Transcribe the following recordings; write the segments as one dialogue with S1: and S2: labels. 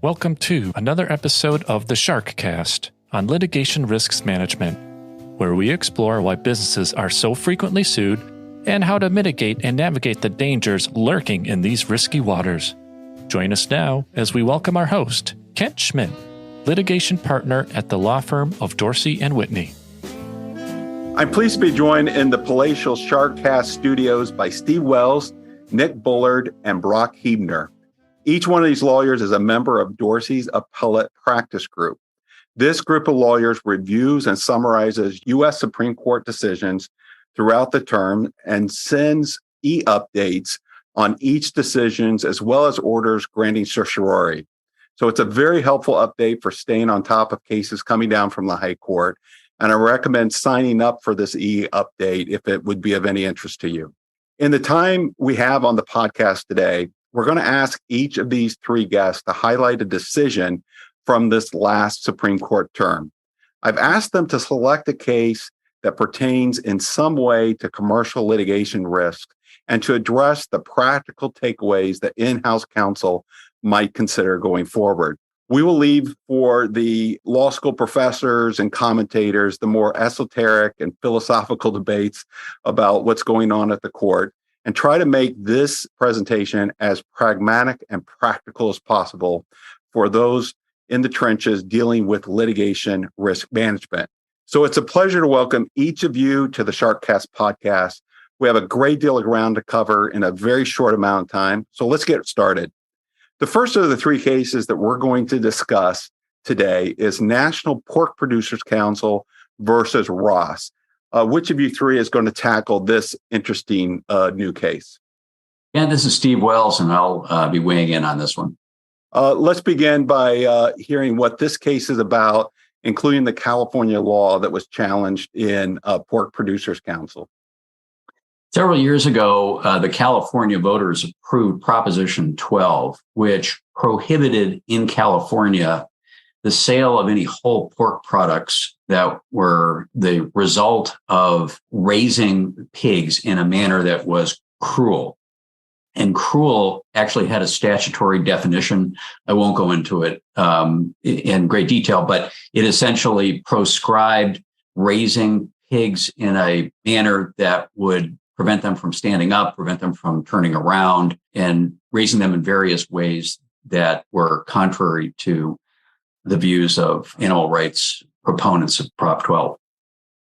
S1: Welcome to another episode of the Sharkcast on litigation risks management, where we explore why businesses are so frequently sued and how to mitigate and navigate the dangers lurking in these risky waters. Join us now as we welcome our host, Kent Schmidt, litigation partner at the law firm of Dorsey Whitney.
S2: I'm pleased to be joined in the palatial Sharkcast studios by Steve Wells, Nick Bullard, and Brock Hebner. Each one of these lawyers is a member of Dorsey's Appellate Practice Group. This group of lawyers reviews and summarizes U.S. Supreme Court decisions throughout the term and sends e-updates on each decisions as well as orders granting certiorari. So it's a very helpful update for staying on top of cases coming down from the High Court. And I recommend signing up for this e-update if it would be of any interest to you. In the time we have on the podcast today, we're going to ask each of these three guests to highlight a decision from this last Supreme Court term. I've asked them to select a case that pertains in some way to commercial litigation risk and to address the practical takeaways that in-house counsel might consider going forward. We will leave for the law school professors and commentators the more esoteric and philosophical debates about what's going on at the court, and try to make this presentation as pragmatic and practical as possible for those in the trenches dealing with litigation risk management. So it's a pleasure to welcome each of you to the Sharkcast podcast. We have a great deal of ground to cover in a very short amount of time, so let's get started. The first of the three cases that we're going to discuss today is National Pork Producers Council versus Ross. Which of you three is going to tackle this interesting new case?
S3: Yeah, this is Steve Wells, and I'll be weighing in on this one.
S2: Let's begin by hearing what this case is about, including the California law that was challenged in Pork Producers Council.
S3: Several years ago, the California voters approved Proposition 12, which prohibited in California the sale of any whole pork products that were the result of raising pigs in a manner that was cruel. And cruel actually had a statutory definition. I won't go into it in great detail, but it essentially proscribed raising pigs in a manner that would prevent them from standing up, prevent them from turning around, and raising them in various ways that were contrary to the views of animal rights proponents of Prop 12.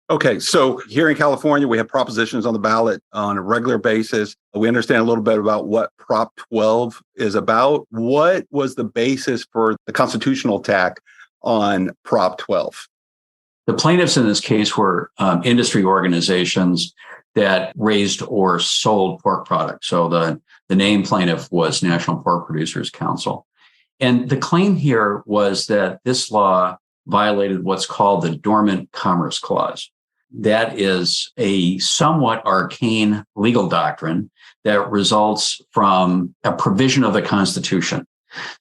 S2: Okay, so here in California, we have propositions on the ballot on a regular basis. We understand a little bit about what Prop 12 is about. What was the basis for the constitutional attack on Prop 12?
S3: The plaintiffs in this case were industry organizations that raised or sold pork products. So the named plaintiff was National Pork Producers Council. And the claim here was that this law violated what's called the Dormant Commerce Clause. That is a somewhat arcane legal doctrine that results from a provision of the Constitution.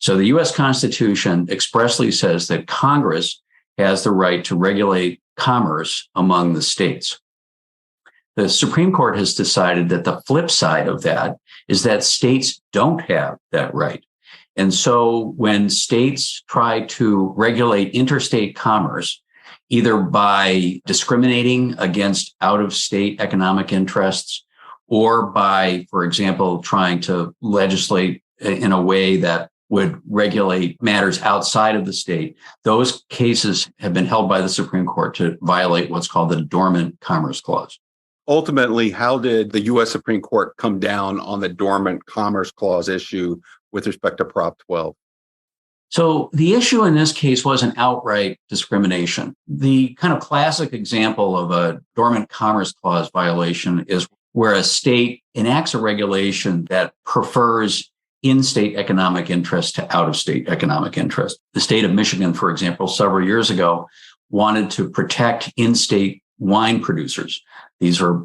S3: So the U.S. Constitution expressly says that Congress has the right to regulate commerce among the states. The Supreme Court has decided that the flip side of that is that states don't have that right. And so when states try to regulate interstate commerce, either by discriminating against out-of-state economic interests or by, for example, trying to legislate in a way that would regulate matters outside of the state, those cases have been held by the Supreme Court to violate what's called the Dormant Commerce Clause.
S2: Ultimately, how did the U.S. Supreme Court come down on the Dormant Commerce Clause issue with respect to Prop 12?
S3: So the issue in this case was an outright discrimination. The kind of classic example of a Dormant Commerce Clause violation is where a state enacts a regulation that prefers in-state economic interest to out-of-state economic interest. The state of Michigan, for example, several years ago, wanted to protect in-state wine producers. These are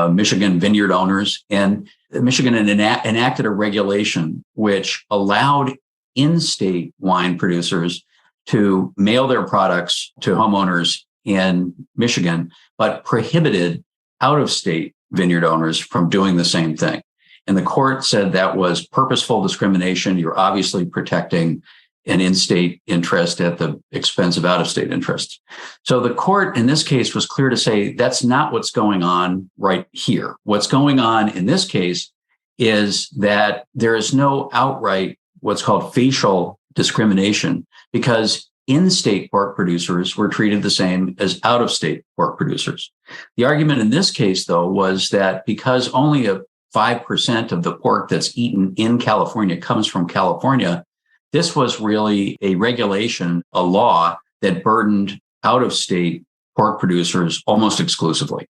S3: Michigan vineyard owners, and Michigan enacted a regulation which allowed in-state wine producers to mail their products to homeowners in Michigan, but prohibited out-of-state vineyard owners from doing the same thing. And the court said that was purposeful discrimination. You're obviously protecting an in-state interest at the expense of out-of-state interests. So the court in this case was clear to say that's not what's going on right here. What's going on in this case is that there is no outright what's called facial discrimination because in-state pork producers were treated the same as out-of-state pork producers. The argument in this case, though, was that because only 5% of the pork that's eaten in California comes from California, this was really a regulation, a law that burdened out-of-state pork producers almost exclusively.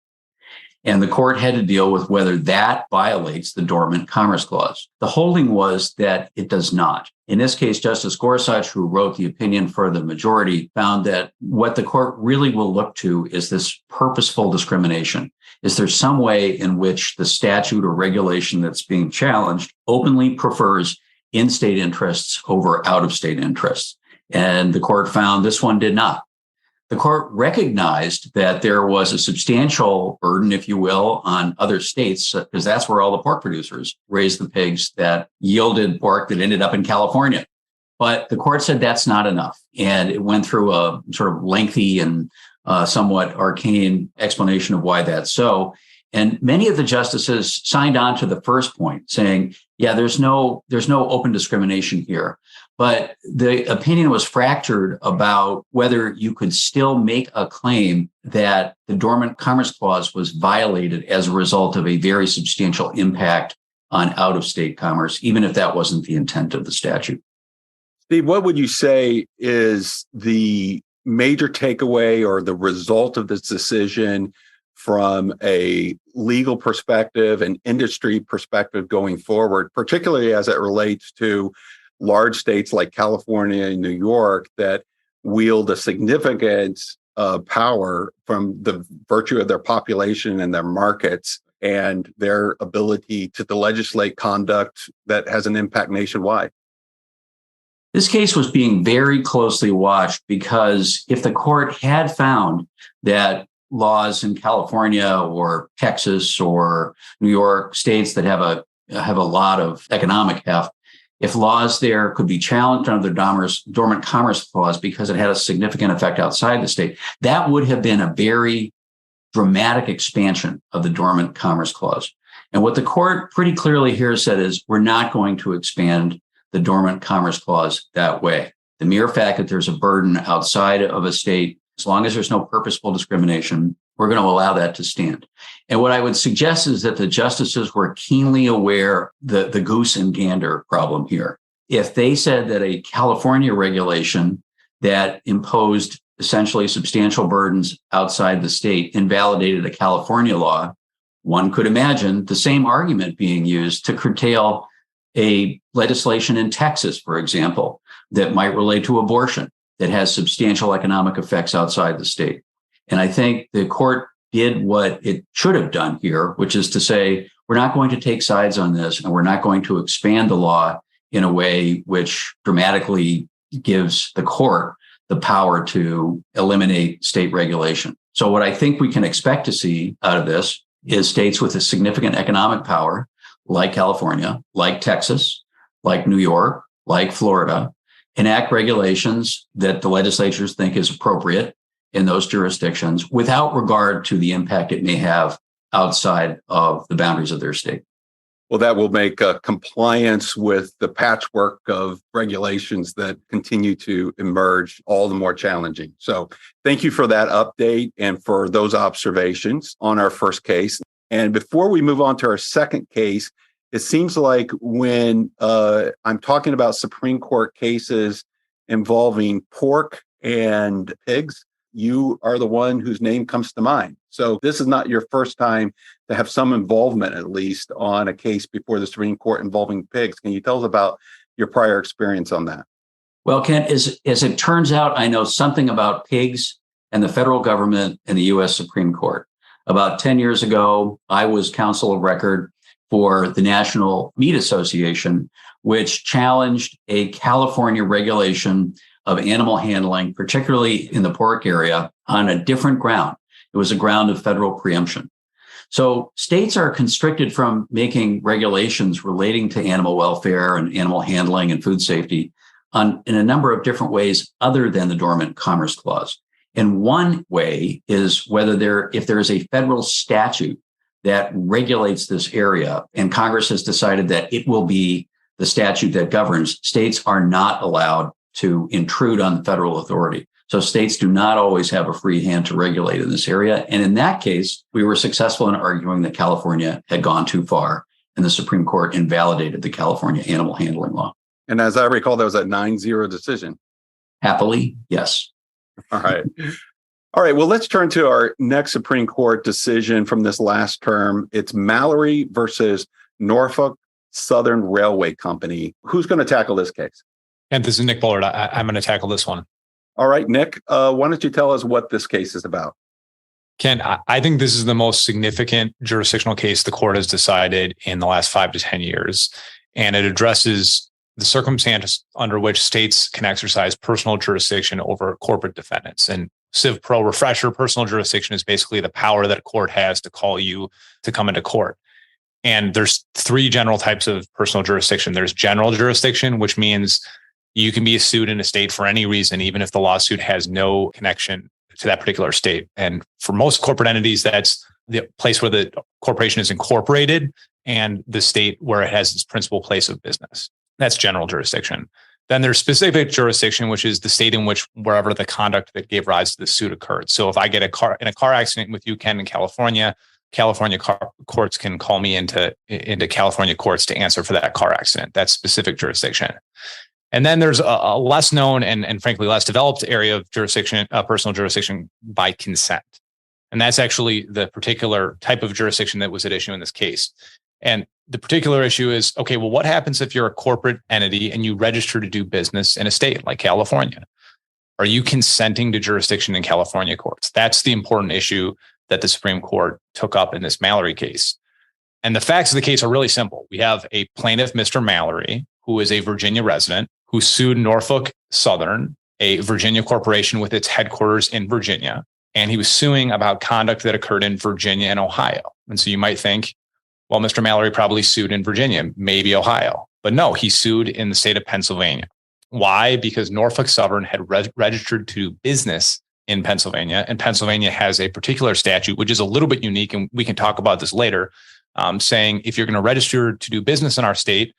S3: And the court had to deal with whether that violates the Dormant Commerce Clause. The holding was that it does not. In this case, Justice Gorsuch, who wrote the opinion for the majority, found that what the court really will look to is this purposeful discrimination. Is there some way in which the statute or regulation that's being challenged openly prefers in-state interests over out-of-state interests? And the court found this one did not. The court recognized that there was a substantial burden, if you will, on other states, because that's where all the pork producers raised the pigs that yielded pork that ended up in California. But the court said that's not enough. And it went through a sort of lengthy and somewhat arcane explanation of why that's so. And many of the justices signed on to the first point, saying, yeah, there's no open discrimination here. But the opinion was fractured about whether you could still make a claim that the Dormant Commerce Clause was violated as a result of a very substantial impact on out-of-state commerce, even if that wasn't the intent of the statute.
S2: Steve, what would you say is the major takeaway or the result of this decision from a legal perspective and industry perspective going forward, particularly as it relates to large states like California and New York that wield a significant power from the virtue of their population and their markets and their ability to legislate conduct that has an impact nationwide?
S3: This case was being very closely watched because if the court had found that laws in California or Texas or New York, states that have a lot of economic heft, if laws there could be challenged under the Dormant Commerce Clause because it had a significant effect outside the state, that would have been a very dramatic expansion of the Dormant Commerce Clause. And what the court pretty clearly here said is we're not going to expand the Dormant Commerce Clause that way. The mere fact that there's a burden outside of a state, as long as there's no purposeful discrimination, we're going to allow that to stand. And what I would suggest is that the justices were keenly aware the goose and gander problem here. If they said that a California regulation that imposed essentially substantial burdens outside the state invalidated a California law, one could imagine the same argument being used to curtail a legislation in Texas, for example, that might relate to abortion, that has substantial economic effects outside the state. And I think the court did what it should have done here, which is to say, we're not going to take sides on this, and we're not going to expand the law in a way which dramatically gives the court the power to eliminate state regulation. So what I think we can expect to see out of this is states with a significant economic power, like California, like Texas, like New York, like Florida, enact regulations that the legislatures think is appropriate in those jurisdictions without regard to the impact it may have outside of the boundaries of their state.
S2: Well, that will make compliance with the patchwork of regulations that continue to emerge all the more challenging. So thank you for that update and for those observations on our first case. And before we move on to our second case, it seems like when I'm talking about Supreme Court cases involving pork and pigs, you are the one whose name comes to mind. So this is not your first time to have some involvement, at least, on a case before the Supreme Court involving pigs. Can you tell us about your prior experience on that?
S3: Well, Ken, as it turns out, I know something about pigs and the federal government and the U.S. Supreme Court. About 10 years ago, I was counsel of record for the National Meat Association, which challenged a California regulation of animal handling, particularly in the pork area, on a different ground. It was a ground of federal preemption. So states are constricted from making regulations relating to animal welfare and animal handling and food safety in a number of different ways other than the Dormant Commerce Clause. And one way is if there is a federal statute that regulates this area, and Congress has decided that it will be the statute that governs, states are not allowed to intrude on federal authority. So states do not always have a free hand to regulate in this area. And in that case, we were successful in arguing that California had gone too far, and the Supreme Court invalidated the California animal handling law.
S2: And as I recall, that was a 9-0 decision.
S3: Happily, yes.
S2: All right. All right. Well, let's turn to our next Supreme Court decision from this last term. It's Mallory versus Norfolk Southern Railway Company. Who's going to tackle this case?
S4: And this is Nick Bullard. I'm going to tackle this one.
S2: All right, Nick, why don't you tell us what this case is about?
S4: Ken, I think this is the most significant jurisdictional case the court has decided in the last 5 to 10 years. And it addresses the circumstances under which states can exercise personal jurisdiction over corporate defendants. And Civ Pro refresher, personal jurisdiction is basically the power that a court has to call you to come into court. And there's 3 general types of personal jurisdiction. There's general jurisdiction, which means you can be sued in a state for any reason, even if the lawsuit has no connection to that particular state. And for most corporate entities, that's the place where the corporation is incorporated and the state where it has its principal place of business. That's general jurisdiction. Then there's specific jurisdiction, which is the state in which wherever the conduct that gave rise to the suit occurred. So if I get in a car accident with you, Ken, in California, courts can call me into California courts to answer for that car accident. That's specific jurisdiction. And then there's a less known and frankly less developed area of jurisdiction, personal jurisdiction by consent. And that's actually the particular type of jurisdiction that was at issue in this case. And the particular issue is, okay, well, what happens if you're a corporate entity and you register to do business in a state like California? Are you consenting to jurisdiction in California courts? That's the important issue that the Supreme Court took up in this Mallory case. And the facts of the case are really simple. We have a plaintiff, Mr. Mallory, who is a Virginia resident, who sued Norfolk Southern, a Virginia corporation with its headquarters in Virginia. And he was suing about conduct that occurred in Virginia and Ohio. And so you might think, well, Mr. Mallory probably sued in Virginia, maybe Ohio. But no, he sued in the state of Pennsylvania. Why? Because Norfolk Southern had registered to do business in Pennsylvania. And Pennsylvania has a particular statute, which is a little bit unique. And we can talk about this later, saying if you're going to register to do business in our state,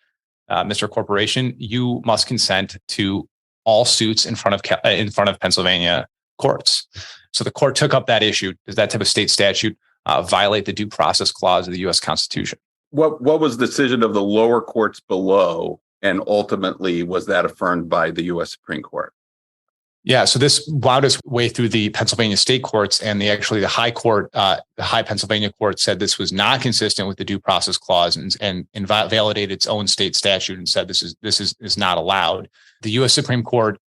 S4: Mr. Corporation, you must consent to all suits in front of Pennsylvania courts. So the court took up that issue. Does that type of state statute violate the due process clause of the U.S. Constitution?
S2: What was the decision of the lower courts below, and ultimately was that affirmed by the U.S. Supreme Court?
S4: Yeah, so this wound its way through the Pennsylvania state courts, and the high court, the high Pennsylvania court said this was not consistent with the due process clause and validated its own state statute and said this is not allowed. The U.S. Supreme Court,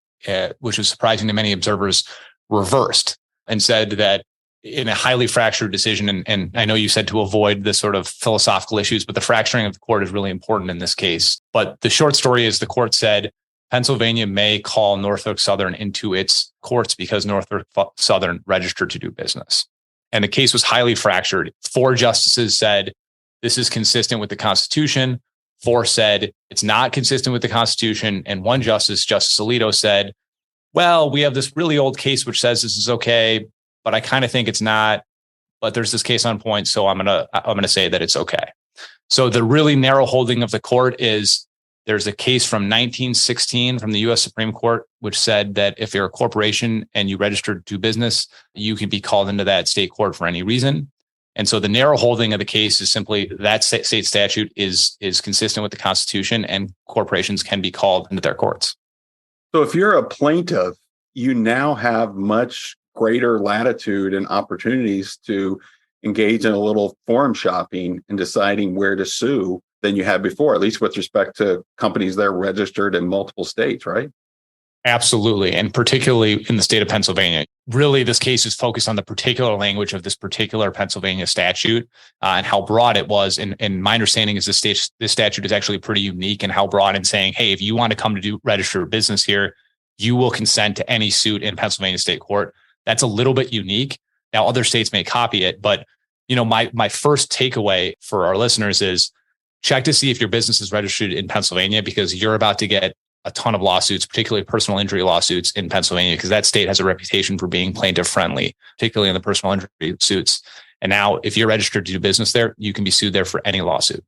S4: which was surprising to many observers, reversed and said that in a highly fractured decision, and I know you said to avoid the sort of philosophical issues, but the fracturing of the court is really important in this case. But the short story is the court said Pennsylvania may call Norfolk Southern into its courts because Norfolk Southern registered to do business. And the case was highly fractured. 4 justices said this is consistent with the Constitution. 4 said it's not consistent with the Constitution. And 1 justice, Justice Alito, said, well, we have this really old case which says this is okay, but I kind of think it's not. But there's this case on point, so I'm gonna say that it's okay. So the really narrow holding of the court is there's a case from 1916 from the U.S. Supreme Court, which said that if you're a corporation and you register to do business, you can be called into that state court for any reason. And so the narrow holding of the case is simply that state statute is consistent with the Constitution and corporations can be called into their courts.
S2: So if you're a plaintiff, you now have much greater latitude and opportunities to engage in a little forum shopping and deciding where to sue than you had before, at least with respect to companies that are registered in multiple states, right?
S4: Absolutely. And particularly in the state of Pennsylvania. Really, this case is focused on the particular language of this particular Pennsylvania statute and how broad it was. And my understanding is this statute is actually pretty unique in how broad in saying, hey, if you want to come to register business here, you will consent to any suit in Pennsylvania state court. That's a little bit unique. Now, other states may copy it, but my first takeaway for our listeners is check to see if your business is registered in Pennsylvania because you're about to get a ton of lawsuits, particularly personal injury lawsuits in Pennsylvania, because that state has a reputation for being plaintiff friendly, particularly in the personal injury suits. And now if you're registered to do business there, you can be sued there for any lawsuit.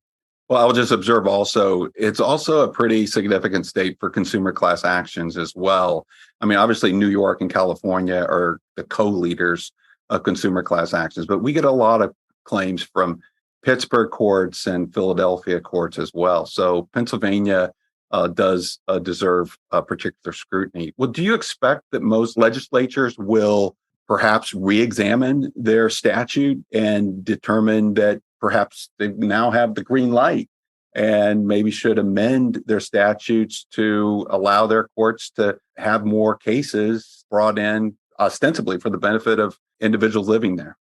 S2: Well, I'll just observe also, it's also a pretty significant state for consumer class actions as well. I mean, obviously, New York and California are the co-leaders of consumer class actions, but we get a lot of claims from Pittsburgh courts and Philadelphia courts as well. So Pennsylvania does deserve particular scrutiny. Well, do you expect that most legislatures will perhaps re-examine their statute and determine that perhaps they now have the green light and maybe should amend their statutes to allow their courts to have more cases brought in ostensibly for the benefit of individuals living there?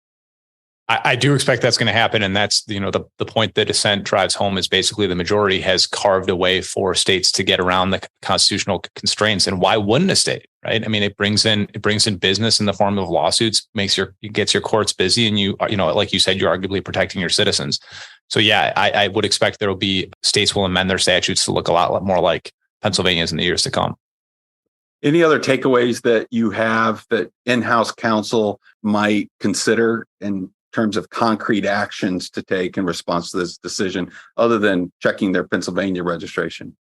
S4: I do expect that's going to happen. And that's, the point that dissent drives home is basically the majority has carved a way for states to get around the constitutional constraints. And why wouldn't a state, right? I mean, it brings in business in the form of lawsuits, gets your courts busy. And like you said, you're arguably protecting your citizens. So yeah, I would expect there will be states will amend their statutes to look a lot more like Pennsylvania's in the years to come.
S2: Any other takeaways that you have that in-house counsel might consider in terms of concrete actions to take in response to this decision, other than checking their Pennsylvania registration?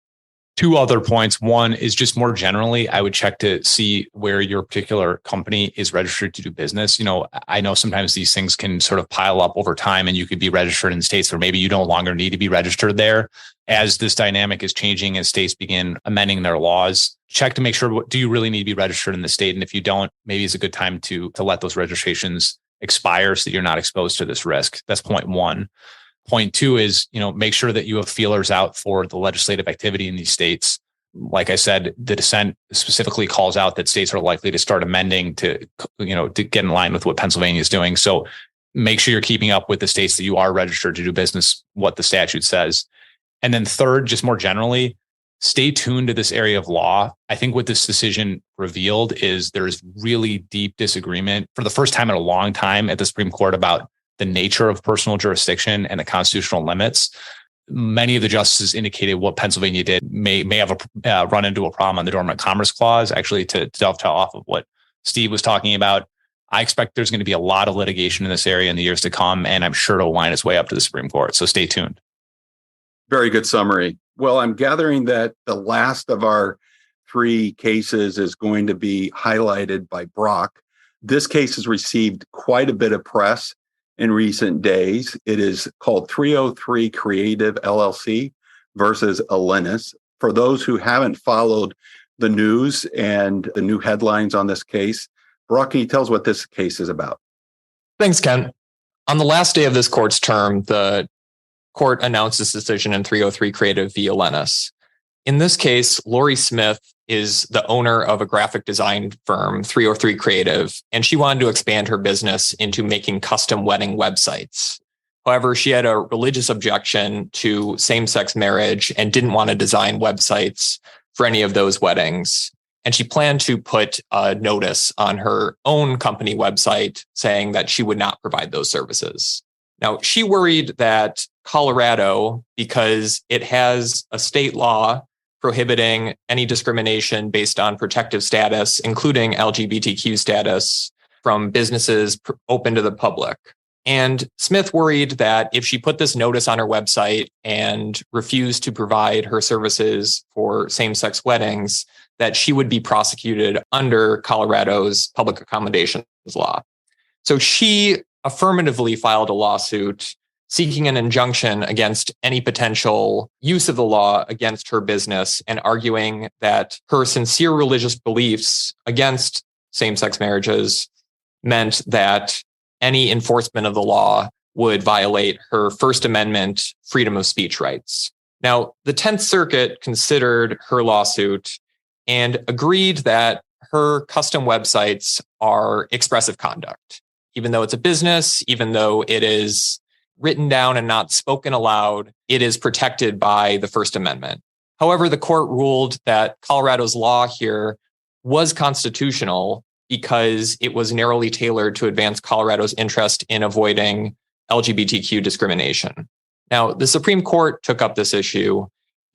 S4: Two other points. One is just more generally, I would check to see where your particular company is registered to do business. I know sometimes these things can sort of pile up over time and you could be registered in states where maybe you no longer need to be registered there. As this dynamic is changing, as states begin amending their laws, check to make sure, do you really need to be registered in the state? And if you don't, maybe it's a good time to let those registrations expire so that you're not exposed to this risk. That's point one. Point two is, make sure that you have feelers out for the legislative activity in these states. Like I said, the dissent specifically calls out that states are likely to start amending to get in line with what Pennsylvania is doing. So make sure you're keeping up with the states that you are registered to do business, what the statute says. And then third, just more generally, stay tuned to this area of law. I think what this decision revealed is there's really deep disagreement for the first time in a long time at the Supreme Court about the nature of personal jurisdiction and the constitutional limits. Many of the justices indicated what Pennsylvania did may have run into a problem on the Dormant Commerce Clause. Actually, to dovetail off of what Steve was talking about, I expect there's going to be a lot of litigation in this area in the years to come, and I'm sure it'll wind its way up to the Supreme Court. So stay tuned.
S2: Very good summary. Well, I'm gathering that the last of our three cases is going to be highlighted by Brock. This case has received quite a bit of press in recent days. It is called 303 Creative LLC versus Alenis. For those who haven't followed the news and the new headlines on this case, Brock, can you tell us what this case is about?
S5: Thanks, Ken. On the last day of this court's term, the court announced its decision in 303 Creative v. Alenis. In this case, Lori Smith is the owner of a graphic design firm, 303 Creative, and she wanted to expand her business into making custom wedding websites. However, she had a religious objection to same-sex marriage and didn't want to design websites for any of those weddings. And she planned to put a notice on her own company website saying that she would not provide those services. Now, she worried that Colorado, because it has a state law prohibiting any discrimination based on protective status, including LGBTQ status, from businesses open to the public. And Smith worried that if she put this notice on her website and refused to provide her services for same-sex weddings, that she would be prosecuted under Colorado's public accommodations law. So she affirmatively filed a lawsuit seeking an injunction against any potential use of the law against her business and arguing that her sincere religious beliefs against same-sex marriages meant that any enforcement of the law would violate her First Amendment freedom of speech rights. Now, the 10th Circuit considered her lawsuit and agreed that her custom websites are expressive conduct. Even though it's a business, even though it is written down and not spoken aloud, it is protected by the First Amendment. However, the court ruled that Colorado's law here was constitutional because it was narrowly tailored to advance Colorado's interest in avoiding LGBTQ discrimination. Now, the Supreme Court took up this issue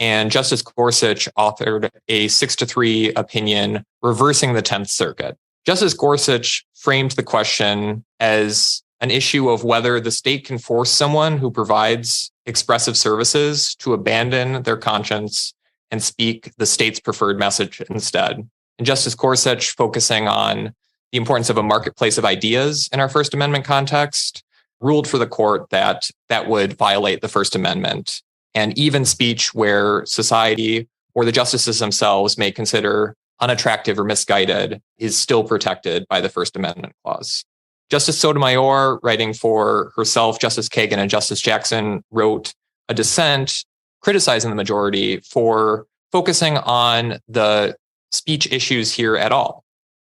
S5: and Justice Gorsuch authored a 6-3 opinion reversing the 10th Circuit. Justice Gorsuch framed the question as an issue of whether the state can force someone who provides expressive services to abandon their conscience and speak the state's preferred message instead. And Justice Gorsuch, focusing on the importance of a marketplace of ideas in our First Amendment context, ruled for the court that that would violate the First Amendment. And even speech where society or the justices themselves may consider unattractive or misguided is still protected by the First Amendment clause. Justice Sotomayor, writing for herself, Justice Kagan, and Justice Jackson, wrote a dissent criticizing the majority for focusing on the speech issues here at all,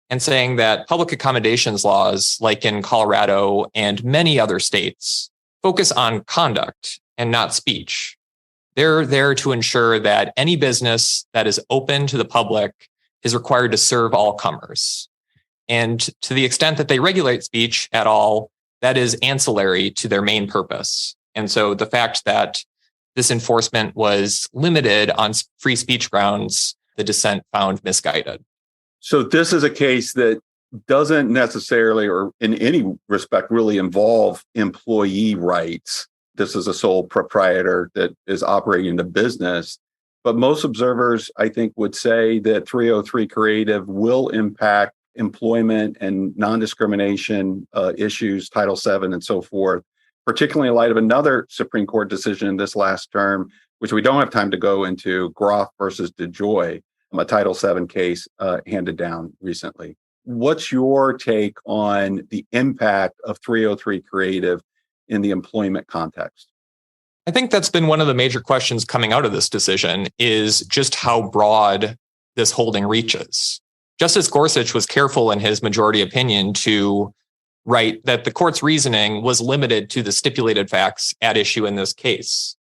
S5: and saying that public accommodations laws, like in Colorado and many other states, focus on conduct and not speech. They're there to ensure that any business that is open to the public is required to serve all comers. And to the extent that they regulate speech at all, that is ancillary to their main purpose. And so the fact that this enforcement was limited on free speech grounds, the dissent found misguided.
S2: So this is a case that doesn't necessarily, or in any respect, really involve employee rights. This is a sole proprietor that is operating the business. But most observers, I think, would say that 303 Creative will impact employment and non-discrimination issues, Title VII and so forth, particularly in light of another Supreme Court decision in this last term, which we don't have time to go into, Groff versus DeJoy, a Title VII case handed down recently. What's your take on the impact of 303 Creative in the employment context?
S5: I think that's been one of the major questions coming out of this decision, is just how broad this holding reaches. Justice Gorsuch was careful in his majority opinion to write that the court's reasoning was limited to the stipulated facts at issue in this case.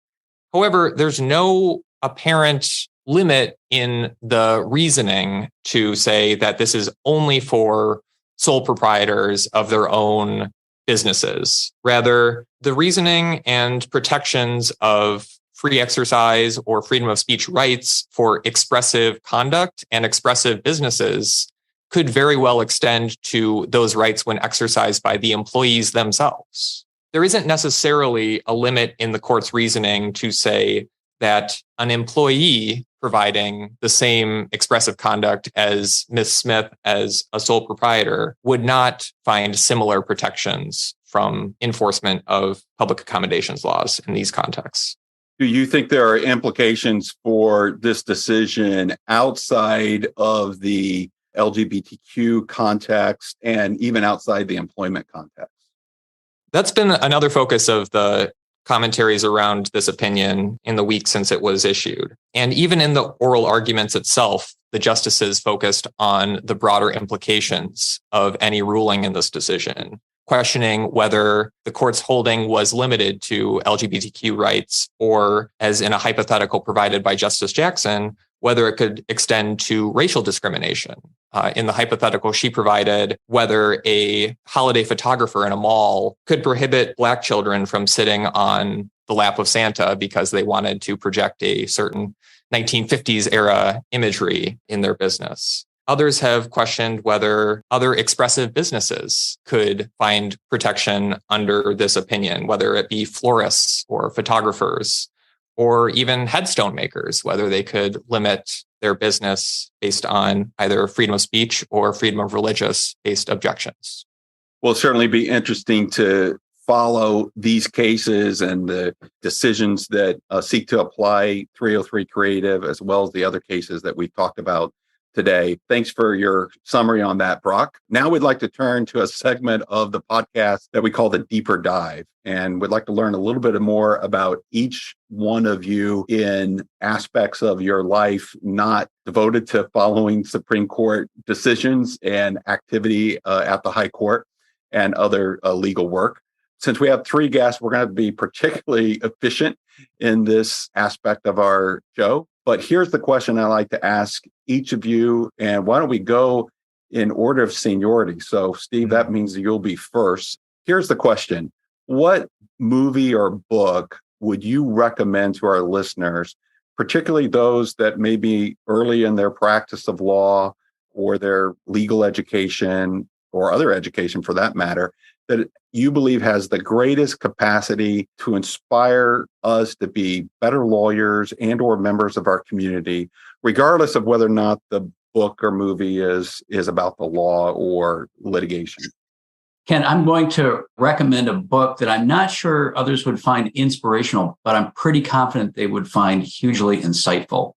S5: However, there's no apparent limit in the reasoning to say that this is only for sole proprietors of their own businesses. Rather, the reasoning and protections of free exercise or freedom of speech rights for expressive conduct and expressive businesses could very well extend to those rights when exercised by the employees themselves. There isn't necessarily a limit in the court's reasoning to say that an employee providing the same expressive conduct as Ms. Smith as a sole proprietor would not find similar protections from enforcement of public accommodations laws in these contexts.
S2: Do you think there are implications for this decision outside of the LGBTQ context and even outside the employment context?
S5: That's been another focus of the commentaries around this opinion in the week since it was issued. And even in the oral arguments itself, the justices focused on the broader implications of any ruling in this decision, questioning whether the court's holding was limited to LGBTQ rights, or, as in a hypothetical provided by Justice Jackson, whether it could extend to racial discrimination. In the hypothetical she provided, whether a holiday photographer in a mall could prohibit Black children from sitting on the lap of Santa because they wanted to project a certain 1950s era imagery in their business. Others have questioned whether other expressive businesses could find protection under this opinion, whether it be florists or photographers, or even headstone makers, whether they could limit their business based on either freedom of speech or freedom of religious-based objections.
S2: Well, it'll certainly be interesting to follow these cases and the decisions that seek to apply 303 Creative, as well as the other cases that we've talked about today. Thanks for your summary on that, Brock. Now we'd like to turn to a segment of the podcast that we call the Deeper Dive. And we'd like to learn a little bit more about each one of you in aspects of your life not devoted to following Supreme Court decisions and activity at the High Court and other legal work. Since we have three guests, we're going to be particularly efficient in this aspect of our show. But here's the question I like to ask each of you. And why don't we go in order of seniority? So, Steve, that means that you'll be first. Here's the question. What movie or book would you recommend to our listeners particularly those that may be early in their practice of law or their legal education or other education for that matter, that you believe has the greatest capacity to inspire us to be better lawyers and or members of our community, regardless of whether or not the book or movie is about the law or litigation?
S3: Ken, I'm going to recommend a book that I'm not sure others would find inspirational, but I'm pretty confident they would find hugely insightful.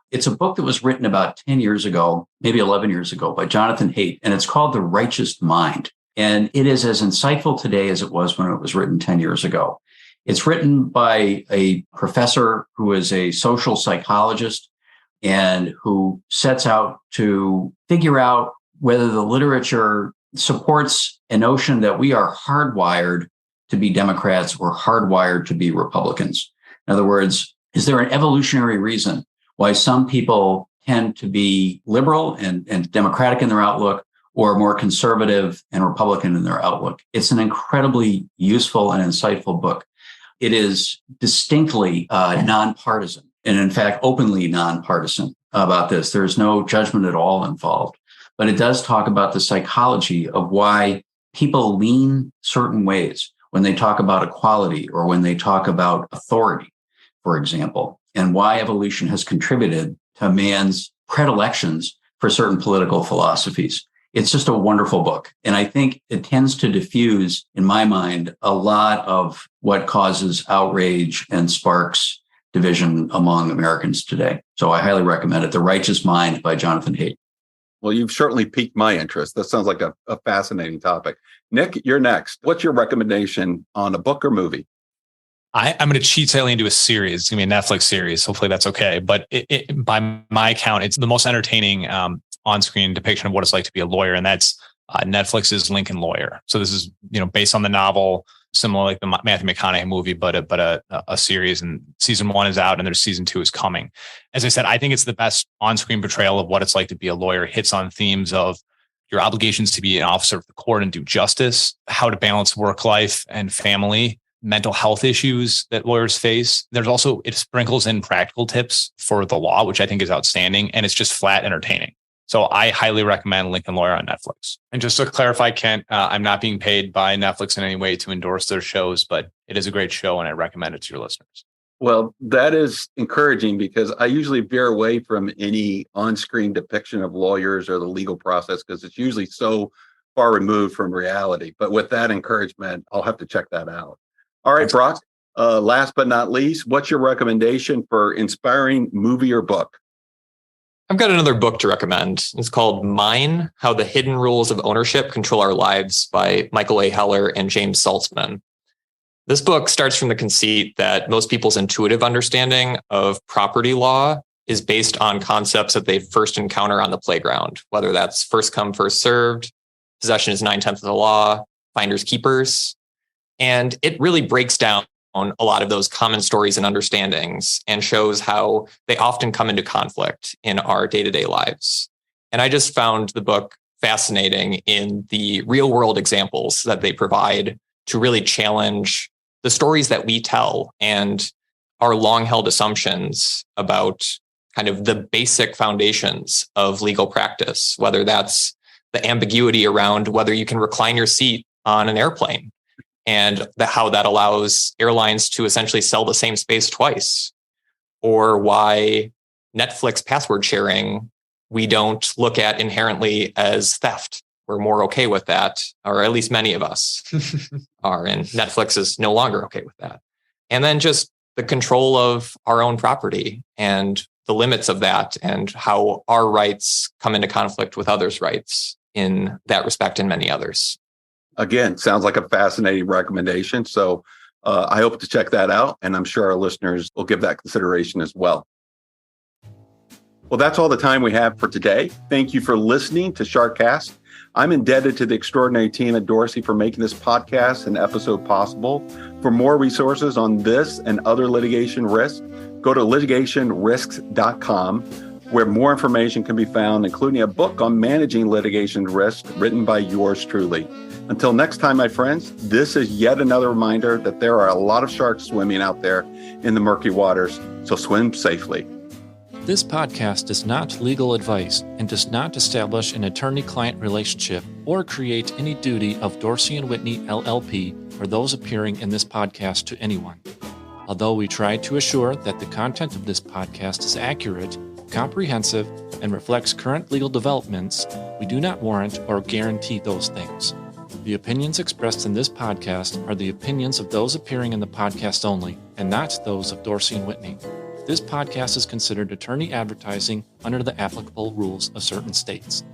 S3: It's a book that was written about 10 years ago, maybe 11 years ago, by Jonathan Haidt, and it's called The Righteous Mind. And it is as insightful today as it was when it was written 10 years ago. It's written by a professor who is a social psychologist and who sets out to figure out whether the literature supports a notion that we are hardwired to be Democrats or hardwired to be Republicans. In other words, is there an evolutionary reason why some people tend to be liberal and Democratic in their outlook or more conservative and Republican in their outlook? It's an incredibly useful and insightful book. It is distinctly nonpartisan and, in fact, openly nonpartisan about this. There's no judgment at all involved. But it does talk about the psychology of why people lean certain ways when they talk about equality or when they talk about authority, for example, and why evolution has contributed to man's predilections for certain political philosophies. It's just a wonderful book. And I think it tends to diffuse, in my mind, a lot of what causes outrage and sparks division among Americans today. So I highly recommend it. The Righteous Mind by Jonathan Haidt.
S2: Well, you've certainly piqued my interest. That sounds like a fascinating topic. Nick, you're next. What's your recommendation on a book or movie?
S4: I'm going to cheat slightly into a series. It's going to be a Netflix series. Hopefully that's okay. But by my count, it's the most entertaining on-screen depiction of what it's like to be a lawyer. And that's Netflix's Lincoln Lawyer. So this is, based on the novel, similar like the Matthew McConaughey movie, but a series, and season 1 is out and there's season 2 is coming. As I said, I think it's the best on-screen portrayal of what it's like to be a lawyer. It hits on themes of your obligations to be an officer of the court and do justice, how to balance work life and family, mental health issues that lawyers face. There's also, it sprinkles in practical tips for the law, which I think is outstanding. And it's just flat entertaining. So I highly recommend Lincoln Lawyer on Netflix. And just to clarify, Kent, I'm not being paid by Netflix in any way to endorse their shows, but it is a great show and I recommend it to your listeners.
S2: Well, that is encouraging because I usually veer away from any on-screen depiction of lawyers or the legal process because it's usually so far removed from reality. But with that encouragement, I'll have to check that out. All right, Brock, last but not least, what's your recommendation for inspiring movie or book?
S5: I've got another book to recommend. It's called Mine: How the Hidden Rules of Ownership Control Our Lives by Michael A. Heller and James Saltzman. This book starts from the conceit that most people's intuitive understanding of property law is based on concepts that they first encounter on the playground, whether that's first come, first served, possession is 9/10 of the law, finders keepers. And it really breaks down a lot of those common stories and understandings and shows how they often come into conflict in our day-to-day lives. And I just found the book fascinating in the real world examples that they provide to really challenge the stories that we tell and our long held assumptions about kind of the basic foundations of legal practice, whether that's the ambiguity around whether you can recline your seat on an airplane and how that allows airlines to essentially sell the same space twice, or why Netflix password sharing, we don't look at inherently as theft. We're more okay with that, or at least many of us are, and Netflix is no longer okay with that. And then just the control of our own property and the limits of that and how our rights come into conflict with others' rights in that respect and many others.
S2: Again, sounds like a fascinating recommendation. So I hope to check that out, and I'm sure our listeners will give that consideration as well. Well, that's all the time we have for today. Thank you for listening to SharkCast. I'm indebted to the extraordinary team at Dorsey for making this podcast and episode possible. For more resources on this and other litigation risks, go to litigationrisks.com. where more information can be found, including a book on managing litigation risk written by yours truly. Until next time, my friends, this is yet another reminder that there are a lot of sharks swimming out there in the murky waters, so swim safely.
S1: This podcast is not legal advice and does not establish an attorney-client relationship or create any duty of Dorsey Whitney LLP or those appearing in this podcast to anyone. Although we try to assure that the content of this podcast is accurate, comprehensive, and reflects current legal developments, we do not warrant or guarantee those things. The opinions expressed in this podcast are the opinions of those appearing in the podcast only, and not those of Dorsey & Whitney. This podcast is considered attorney advertising under the applicable rules of certain states.